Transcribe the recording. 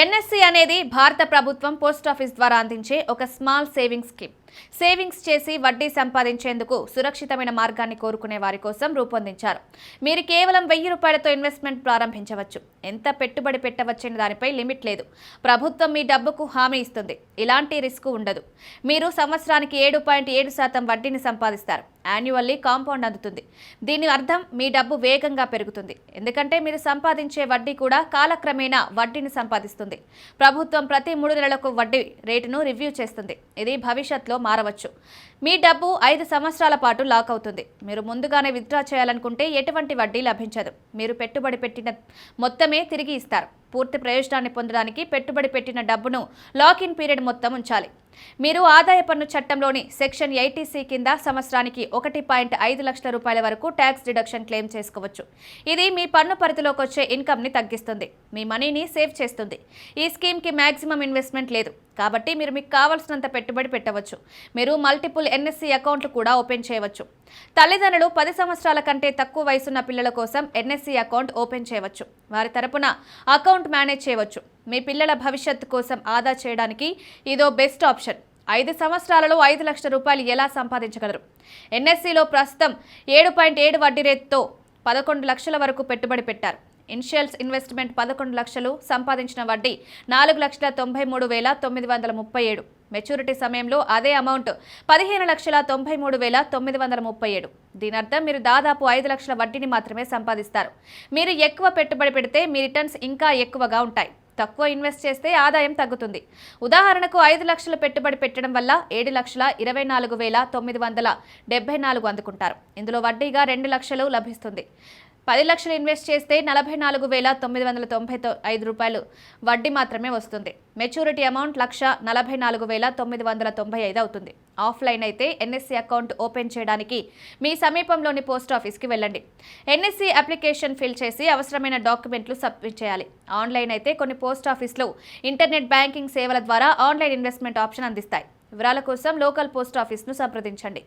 NSC అనేది భారత ప్రభుత్వం పోస్ట్ ఆఫీస్ ద్వారా అందించే ఒక స్మాల్ సేవింగ్స్ స్కీమ్. సేవింగ్స్ చేసి వడ్డీ సంపాదించేందుకు సురక్షితమైన మార్గాన్ని కోరుకునే వారి కోసం రూపొందించారు. మీరు కేవలం 1000 రూపాయలతో ఇన్వెస్ట్మెంట్ ప్రారంభించవచ్చు. ఎంత పెట్టుబడి పెట్టవచ్చనే దానిపై లిమిట్ లేదు. ప్రభుత్వం మీ డబ్బుకు హామీ ఇస్తుంది. ఇలాంటి రిస్క్ ఉండదు. మీరు సంవత్సరానికి 7.7% వడ్డీని సంపాదిస్తారు. యాన్యువల్లీ కాంపౌండ్ అందుతుంది. దీని అర్థం మీ డబ్బు వేగంగా పెరుగుతుంది. ఎందుకంటే మీరు సంపాదించే వడ్డీ కూడా కాలక్రమేణా వడ్డీని సంపాదిస్తుంది. ప్రభుత్వం ప్రతి 3 నెలలకు వడ్డీ రేటును రివ్యూ చేస్తుంది. ఇది భవిష్యత్తులో మారవచ్చు. మీ డబ్బు 5 సంవత్సరాల పాటు లాక్ అవుతుంది. మీరు ముందుగానే విత్డ్రా చేయాలనుకుంటే ఎటువంటి వడ్డీ లభించదు. మీరు పెట్టుబడి పెట్టిన మొత్తమే తిరిగి ఇస్తారు. పూర్తి ప్రయోజనాన్ని పొందడానికి పెట్టుబడి పెట్టిన డబ్బును లాక్-ఇన్ పీరియడ్ మొత్తం ఉంచాలి. మీరు ఆదాయ పన్ను చట్టంలోని సెక్షన్ 80C కింద సంవత్సరానికి 1.5 లక్షల రూపాయల వరకు ట్యాక్స్ డిడక్షన్ క్లెయిమ్ చేసుకోవచ్చు. ఇది మీ పన్ను పరిధిలోకి వచ్చే ఇన్కమ్ని తగ్గిస్తుంది. మీ మనీని సేవ్ చేస్తుంది. ఈ స్కీమ్కి మ్యాక్సిమం ఇన్వెస్ట్మెంట్ లేదు. కాబట్టి మీరు మీకు కావాల్సినంత పెట్టుబడి పెట్టవచ్చు. మీరు మల్టిపుల్ ఎన్ఎస్సి అకౌంట్లు కూడా ఓపెన్ చేయవచ్చు. తల్లిదండ్రులు 10 సంవత్సరాల కంటే తక్కువ వయసున్న పిల్లల కోసం ఎన్ఎస్సి అకౌంట్ ఓపెన్ చేయవచ్చు. వారి తరపున అకౌంట్ మేనేజ్ చేయవచ్చు. మీ పిల్లల భవిష్యత్తు కోసం ఆదా చేయడానికి ఇదో బెస్ట్ ఆప్షన్. 5 సంవత్సరాలలో 5 లక్షల రూపాయలు ఎలా సంపాదించగలరు? ఎన్ఎస్సిలో ప్రస్తుతం 7.7 వడ్డీ రేటుతో 11 లక్షల వరకు పెట్టుబడి పెట్టారు. ఇనిషియల్స్ ఇన్వెస్ట్మెంట్ 11 లక్షలు, సంపాదించిన వడ్డీ 4,93,937. మెచ్యూరిటీ సమయంలో అదే అమౌంట్ 15,93,937. దీని అర్థం మీరు దాదాపు 5 లక్షల వడ్డీని మాత్రమే సంపాదిస్తారు. మీరు ఎక్కువ పెట్టుబడి పెడితే మీ రిటర్న్స్ ఇంకా ఎక్కువగా ఉంటాయి. తక్కువ ఇన్వెస్ట్ చేస్తే ఆదాయం తగ్గుతుంది. ఉదాహరణకు 5 లక్షలు పెట్టుబడి పెట్టడం వల్ల 7,24,974 అందుకుంటారు. ఇందులో వడ్డీగా 2 లక్షలు లభిస్తుంది. 10 లక్షలు ఇన్వెస్ట్ చేస్తే 44,995 రూపాయలు వడ్డీ మాత్రమే వస్తుంది. మెచ్యూరిటీ అమౌంట్ 1,44,995 అవుతుంది. ఆఫ్లైన్ అయితే ఎన్ఎస్సి అకౌంట్ ఓపెన్ చేయడానికి మీ సమీపంలోని పోస్ట్ ఆఫీస్కి వెళ్ళండి. ఎన్ఎస్సి అప్లికేషన్ ఫిల్ చేసి అవసరమైన డాక్యుమెంట్లు సబ్మిట్ చేయాలి. ఆన్లైన్ అయితే కొన్ని పోస్ట్ ఆఫీసులు ఇంటర్నెట్ బ్యాంకింగ్ సేవల ద్వారా ఆన్లైన్ ఇన్వెస్ట్మెంట్ ఆప్షన్ అందిస్తాయి. వివరాల కోసం లోకల్ పోస్ట్ ఆఫీస్ను సంప్రదించండి.